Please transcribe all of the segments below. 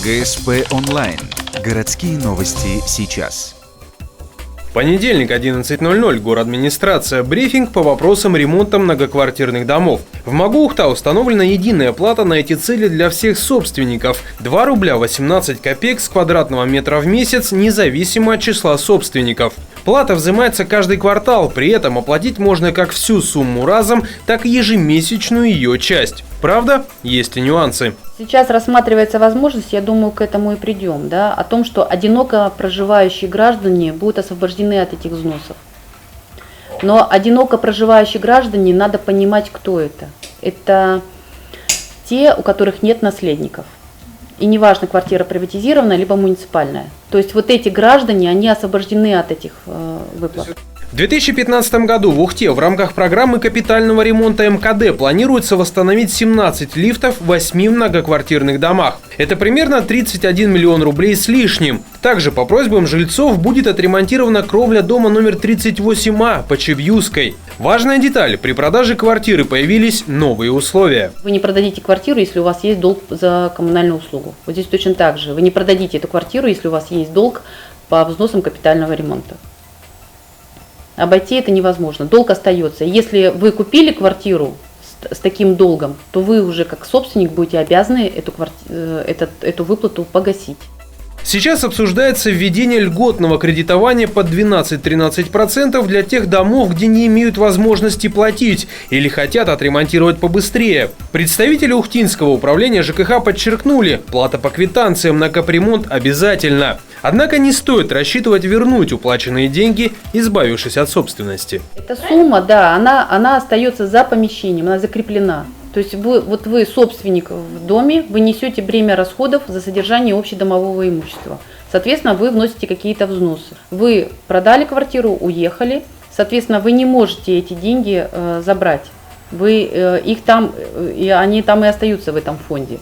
ГСП онлайн. Городские новости сейчас. Понедельник, 11:00, городадминистрация. Брифинг по вопросам ремонта многоквартирных домов. В МАГУ-Ухта установлена единая плата на эти цели для всех собственников. 2 рубля 18 копеек с квадратного метра в месяц, независимо от числа собственников. Плата взимается каждый квартал, при этом оплатить можно как всю сумму разом, так и ежемесячную ее часть. Правда, есть и нюансы. Сейчас рассматривается возможность, я думаю, к этому и придем, о том, что одиноко проживающие граждане будут освобождены от этих взносов. Но одиноко проживающие граждане, надо понимать, кто это. Это те, у которых нет наследников. И неважно, квартира приватизированная, либо муниципальная. То есть вот эти граждане, они освобождены от этих выплат. В 2015 году в Ухте в рамках программы капитального ремонта МКД планируется восстановить 17 лифтов в 8 многоквартирных домах. Это примерно 31 миллион рублей с лишним. Также по просьбам жильцов будет отремонтирована кровля дома номер 38А по Чебьюской. Важная деталь: при продаже квартиры появились новые условия. Вы не продадите квартиру, если у вас есть долг за коммунальную услугу. Вот здесь точно так же. Вы не продадите эту квартиру, если у вас есть долг по взносам капитального ремонта. Обойти это невозможно. Долг остается. Если вы купили квартиру с таким долгом, то вы уже как собственник будете обязаны эту выплату погасить. Сейчас обсуждается введение льготного кредитования под 12-13% для тех домов, где не имеют возможности платить или хотят отремонтировать побыстрее. Представители Ухтинского управления ЖКХ подчеркнули, плата по квитанциям на капремонт обязательна. Однако не стоит рассчитывать вернуть уплаченные деньги, избавившись от собственности. Эта сумма, она остается за помещением, она закреплена. То есть вы собственник в доме, вы несете бремя расходов за содержание общедомового имущества. Соответственно, вы вносите какие-то взносы. Вы продали квартиру, уехали, соответственно, вы не можете эти деньги забрать. Они там и остаются в этом фонде.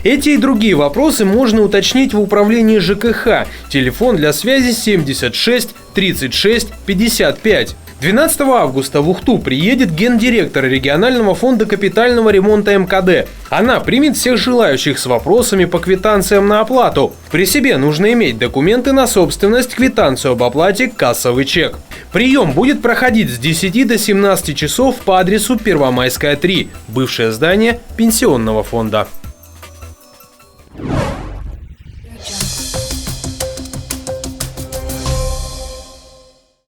Эти и другие вопросы можно уточнить в управлении ЖКХ. Телефон для связи 76 36 55. 12 августа в Ухту приедет гендиректор регионального фонда капитального ремонта МКД. Она примет всех желающих с вопросами по квитанциям на оплату. При себе нужно иметь документы на собственность, квитанцию об оплате, кассовый чек. Прием будет проходить с 10 до 17 часов по адресу Первомайская, 3, бывшее здание пенсионного фонда.